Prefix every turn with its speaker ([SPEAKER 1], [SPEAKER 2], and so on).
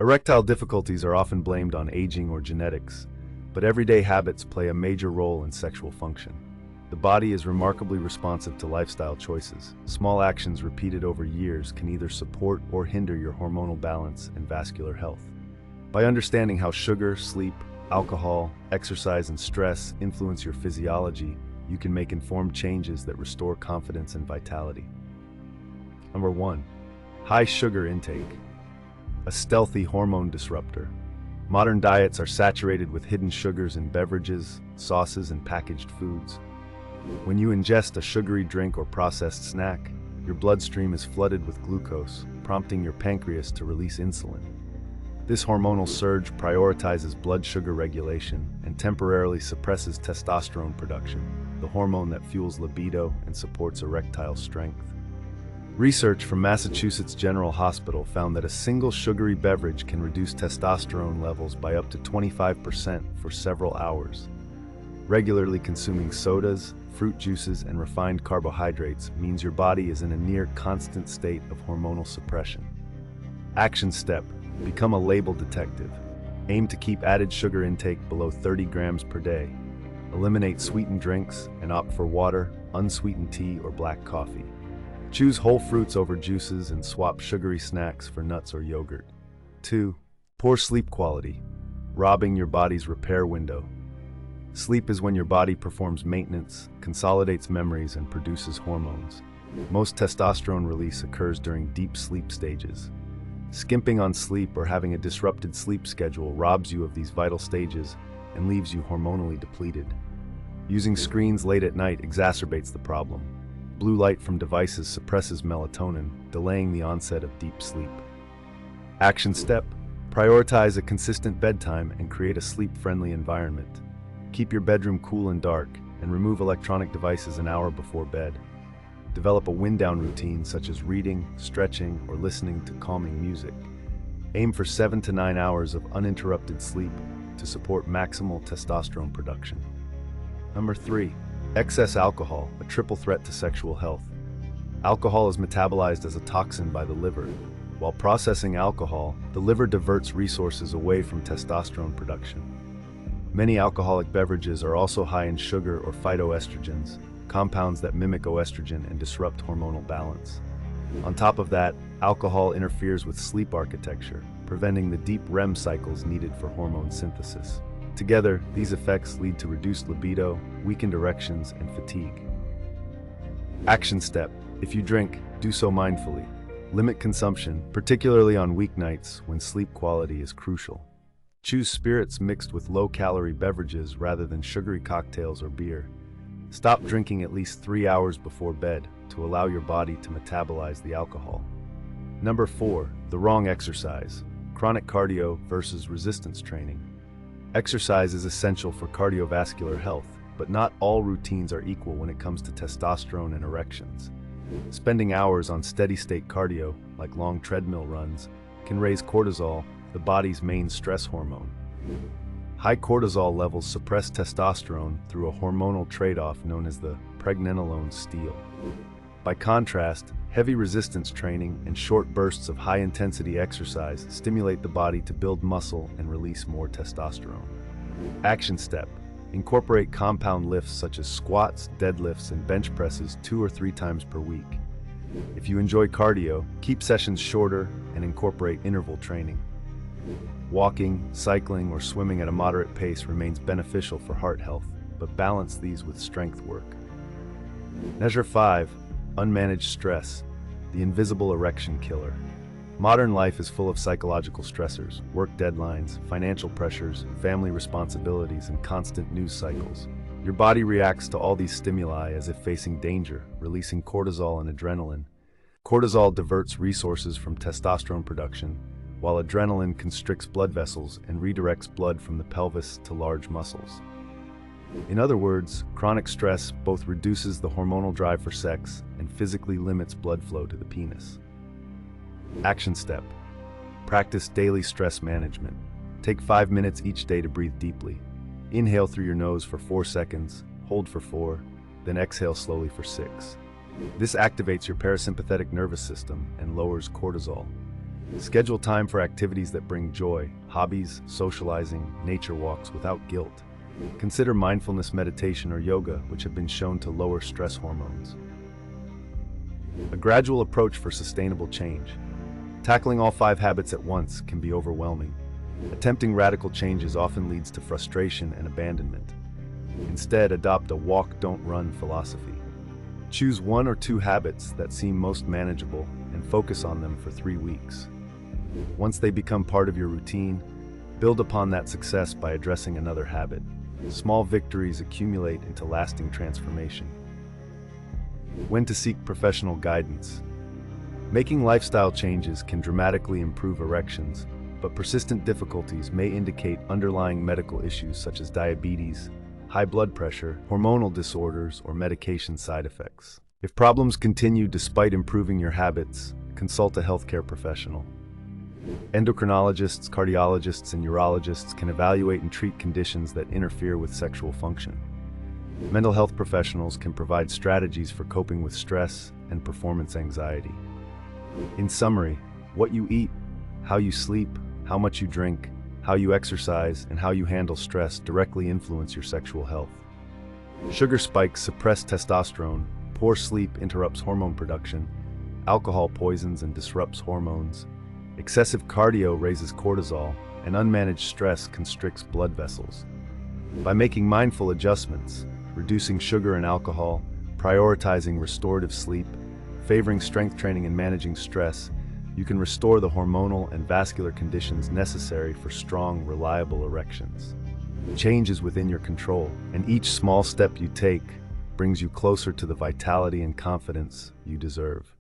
[SPEAKER 1] Erectile difficulties are often blamed on aging or genetics, but everyday habits play a major role in sexual function. The body is remarkably responsive to lifestyle choices. Small actions repeated over years can either support or hinder your hormonal balance and vascular health. By understanding how sugar, sleep, alcohol, exercise, and stress influence your physiology, you can make informed changes that restore confidence and vitality. Number 1. High sugar intake. A stealthy hormone disruptor. Modern diets are saturated with hidden sugars in beverages, sauces, and packaged foods. When you ingest a sugary drink or processed snack, your bloodstream is flooded with glucose, prompting your pancreas to release insulin. This hormonal surge prioritizes blood sugar regulation and temporarily suppresses testosterone production, the hormone that fuels libido and supports erectile strength. Research from Massachusetts General Hospital found that a single sugary beverage can reduce testosterone levels by up to 25% for several hours. Regularly consuming sodas, fruit juices, and refined carbohydrates means your body is in a near constant state of hormonal suppression. Action step: become a label detective. Aim to keep added sugar intake below 30 grams per day. Eliminate sweetened drinks and opt for water, unsweetened tea, or black coffee. Choose whole fruits over juices and swap sugary snacks for nuts or yogurt. 2. Poor sleep quality. Robbing your body's repair window. Sleep is when your body performs maintenance, consolidates memories, and produces hormones. Most testosterone release occurs during deep sleep stages. Skimping on sleep or having a disrupted sleep schedule robs you of these vital stages and leaves you hormonally depleted. Using screens late at night exacerbates the problem. Blue light from devices suppresses melatonin, delaying the onset of deep sleep. Action step: prioritize a consistent bedtime and create a sleep-friendly environment. Keep your bedroom cool and dark, and remove electronic devices an hour before bed. Develop a wind-down routine such as reading, stretching, or listening to calming music. Aim for 7 to 9 hours of uninterrupted sleep to support maximal testosterone production. Number 3. Excess alcohol, a triple threat to sexual health. Alcohol is metabolized as a toxin by the liver. While processing alcohol, the liver diverts resources away from testosterone production. Many alcoholic beverages are also high in sugar or phytoestrogens, compounds that mimic oestrogen and disrupt hormonal balance. On top of that, alcohol interferes with sleep architecture, preventing the deep REM cycles needed for hormone synthesis. Together, these effects lead to reduced libido, weakened erections, and fatigue. Action step: if you drink, do so mindfully. Limit consumption, particularly on weeknights when sleep quality is crucial. Choose spirits mixed with low-calorie beverages rather than sugary cocktails or beer. Stop drinking at least 3 hours before bed to allow your body to metabolize the alcohol. Number 4. The wrong exercise. Chronic cardio versus resistance training. Exercise is essential for cardiovascular health, but not all routines are equal when it comes to testosterone and erections. Spending hours on steady-state cardio, like long treadmill runs, can raise cortisol, the body's main stress hormone. High cortisol levels suppress testosterone through a hormonal trade-off known as the pregnenolone steal. By contrast, heavy resistance training and short bursts of high-intensity exercise stimulate the body to build muscle and release more testosterone. Action step: incorporate compound lifts such as squats, deadlifts, and bench presses 2 or 3 times per week. If you enjoy cardio, keep sessions shorter and incorporate interval training. Walking, cycling, or swimming at a moderate pace remains beneficial for heart health, but balance these with strength work. Measure 5. Unmanaged stress, the invisible erection killer. Modern life is full of psychological stressors, work deadlines, financial pressures, family responsibilities, and constant news cycles. Your body reacts to all these stimuli as if facing danger, releasing cortisol and adrenaline. Cortisol diverts resources from testosterone production, while adrenaline constricts blood vessels and redirects blood from the pelvis to large muscles. In other words, chronic stress both reduces the hormonal drive for sex and physically limits blood flow to the penis. Action step: practice daily stress management. Take 5 minutes each day to breathe deeply. Inhale through your nose for 4 seconds, hold for 4, then exhale slowly for 6. This activates your parasympathetic nervous system and lowers cortisol. Schedule time for activities that bring joy, hobbies, socializing, nature walks without guilt. Consider mindfulness meditation or yoga, which have been shown to lower stress hormones. A gradual approach for sustainable change. Tackling all 5 habits at once can be overwhelming. Attempting radical changes often leads to frustration and abandonment. Instead, adopt a walk, don't run philosophy. Choose 1 or 2 habits that seem most manageable and focus on them for 3 weeks. Once they become part of your routine, build upon that success by addressing another habit. Small victories accumulate into lasting transformation. When to seek professional guidance. Making lifestyle changes can dramatically improve erections, but persistent difficulties may indicate underlying medical issues such as diabetes, high blood pressure, hormonal disorders, or medication side effects. If problems continue despite improving your habits, consult a healthcare professional. Endocrinologists, cardiologists, and urologists can evaluate and treat conditions that interfere with sexual function. Mental health professionals can provide strategies for coping with stress and performance anxiety. In summary, what you eat, how you sleep, how much you drink, how you exercise, and how you handle stress directly influence your sexual health. Sugar spikes suppress testosterone, poor sleep interrupts hormone production, alcohol poisons and disrupts hormones, excessive cardio raises cortisol, and unmanaged stress constricts blood vessels. By making mindful adjustments, reducing sugar and alcohol, prioritizing restorative sleep, favoring strength training, and managing stress, you can restore the hormonal and vascular conditions necessary for strong, reliable erections. Change is within your control, and each small step you take brings you closer to the vitality and confidence you deserve.